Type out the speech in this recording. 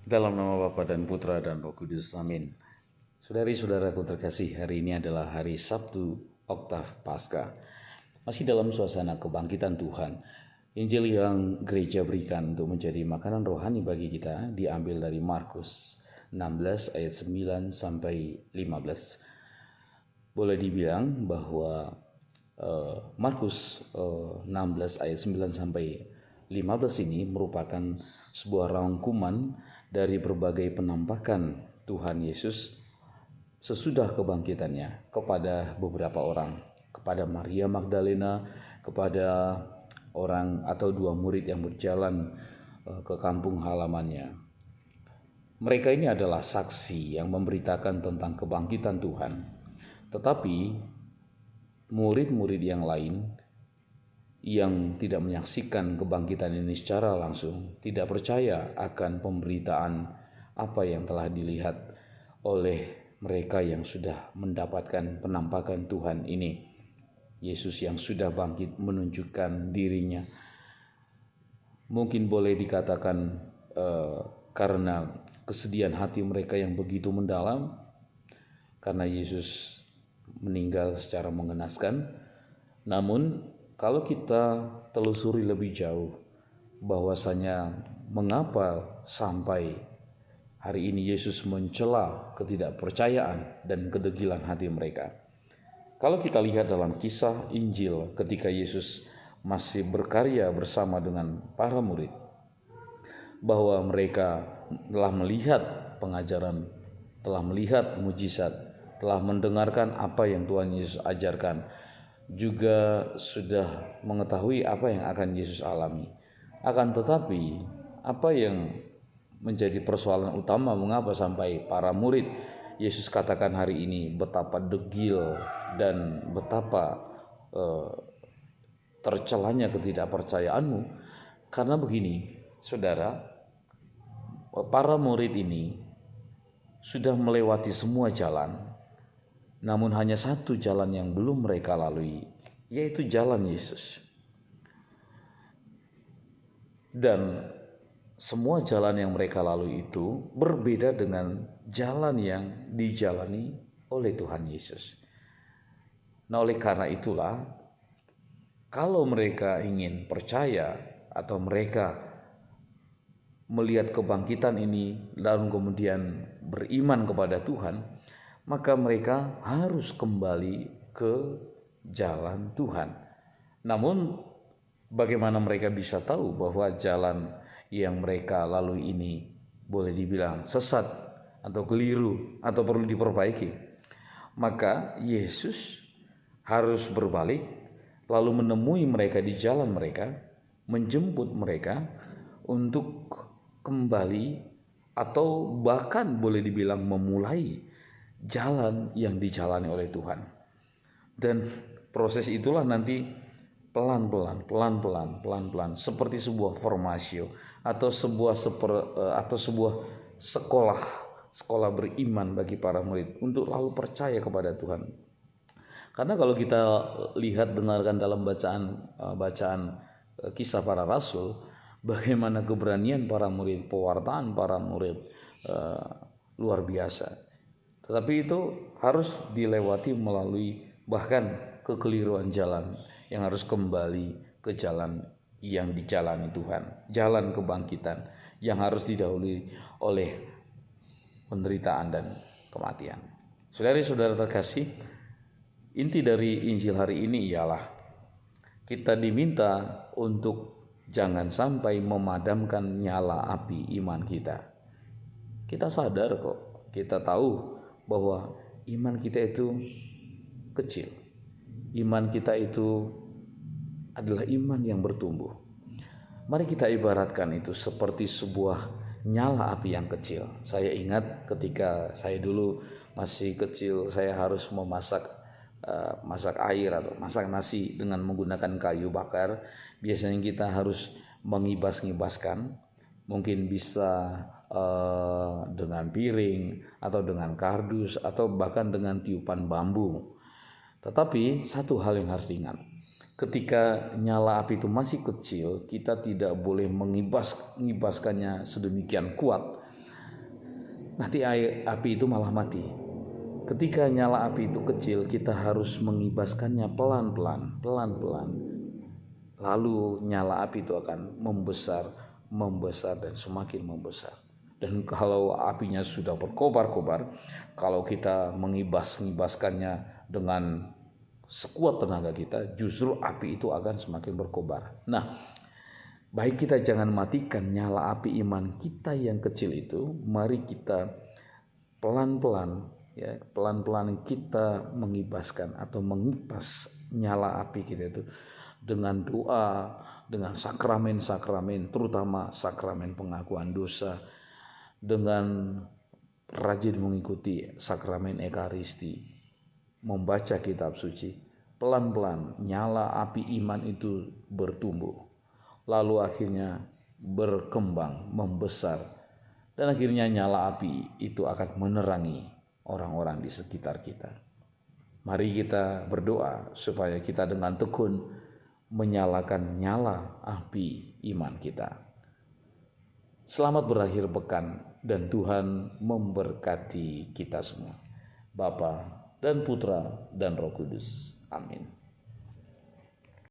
Dalam nama Bapa dan Putra dan Roh Kudus, amin. Saudari-saudaraku terkasih, hari ini adalah hari Sabtu Oktav Paskah. Masih dalam suasana kebangkitan Tuhan. Injil yang gereja berikan untuk menjadi makanan rohani bagi kita diambil dari Markus 16 ayat 9 sampai 15. Boleh dibilang bahwa Markus 16 ayat 9 sampai 15 ini merupakan sebuah rangkuman dari berbagai penampakan Tuhan Yesus sesudah kebangkitannya kepada beberapa orang, kepada Maria Magdalena, kepada orang atau dua murid yang berjalan ke kampung halamannya. Mereka ini adalah saksi yang memberitakan tentang kebangkitan Tuhan. Tetapi murid-murid yang lain yang tidak menyaksikan kebangkitan ini secara langsung, tidak percaya akan pemberitaan apa yang telah dilihat oleh mereka yang sudah mendapatkan penampakan Tuhan ini. Yesus yang sudah bangkit menunjukkan dirinya. Mungkin boleh dikatakan karena kesedihan hati mereka yang begitu mendalam, karena Yesus meninggal secara mengenaskan. Namun kalau kita telusuri lebih jauh bahwasanya mengapa sampai hari ini Yesus mencela ketidakpercayaan dan kedegilan hati mereka. Kalau kita lihat dalam kisah Injil ketika Yesus masih berkarya bersama dengan para murid, bahwa mereka telah melihat pengajaran, telah melihat mujizat, telah mendengarkan apa yang Tuhan Yesus ajarkan, juga sudah mengetahui apa yang akan Yesus alami. Akan tetapi apa yang menjadi persoalan utama mengapa sampai para murid Yesus katakan hari ini betapa degil dan betapa tercelanya ketidakpercayaanmu, karena begini saudara, para murid ini sudah melewati semua jalan, namun hanya satu jalan yang belum mereka lalui, yaitu jalan Yesus. Dan semua jalan yang mereka lalui itu berbeda dengan jalan yang dijalani oleh Tuhan Yesus. Nah, oleh karena itulah, kalau mereka ingin percaya atau mereka melihat kebangkitan ini lalu kemudian beriman kepada Tuhan, maka mereka harus kembali ke jalan Tuhan. Namun bagaimana mereka bisa tahu bahwa jalan yang mereka lalui ini boleh dibilang sesat atau keliru atau perlu diperbaiki? Maka Yesus harus berbalik lalu menemui mereka di jalan mereka, menjemput mereka untuk kembali atau bahkan boleh dibilang memulai jalan yang dijalani oleh Tuhan. Dan proses itulah nanti pelan-pelan seperti sebuah formasio atau sebuah sekolah beriman bagi para murid untuk lalu percaya kepada Tuhan. Karena kalau kita lihat dengarkan dalam bacaan kisah para rasul, bagaimana keberanian para murid, pewartaan para murid luar biasa. Tetapi itu harus dilewati melalui bahkan kekeliruan jalan yang harus kembali ke jalan yang dijalani Tuhan, jalan kebangkitan yang harus didahului oleh penderitaan dan kematian. Saudari-saudara terkasih, inti dari Injil hari ini ialah kita diminta untuk jangan sampai memadamkan nyala api iman kita. Kita sadar kok, kita tahu bahwa iman kita itu kecil. Iman kita itu adalah iman yang bertumbuh. Mari kita ibaratkan itu seperti sebuah nyala api yang kecil. Saya ingat ketika saya dulu masih kecil, saya harus masak air atau masak nasi dengan menggunakan kayu bakar. Biasanya kita harus mengibas-ngibaskan, mungkin bisa dengan piring atau dengan kardus atau bahkan dengan tiupan bambu. Tetapi satu hal yang harus diingat, ketika nyala api itu masih kecil, kita tidak boleh mengibaskannya sedemikian kuat, nanti api itu malah mati. Ketika nyala api itu kecil, kita harus mengibaskannya pelan-pelan. Lalu nyala api itu akan membesar dan semakin membesar. Dan kalau apinya sudah berkobar-kobar, kalau kita mengibaskannya dengan sekuat tenaga kita, justru api itu akan semakin berkobar. Nah, baik kita jangan matikan nyala api iman kita yang kecil itu. Mari kita pelan-pelan kita mengibaskan atau mengipas nyala api kita itu dengan doa, dengan sakramen-sakramen, terutama sakramen pengakuan dosa, dengan rajin mengikuti sakramen Ekaristi, membaca kitab suci. Pelan-pelan nyala api iman itu bertumbuh, lalu akhirnya berkembang, membesar, dan akhirnya nyala api itu akan menerangi orang-orang di sekitar kita. Mari kita berdoa supaya kita dengan tekun menyalakan nyala api iman kita. Selamat berakhir pekan dan Tuhan memberkati kita semua. Bapa dan Putra dan Roh Kudus. Amin.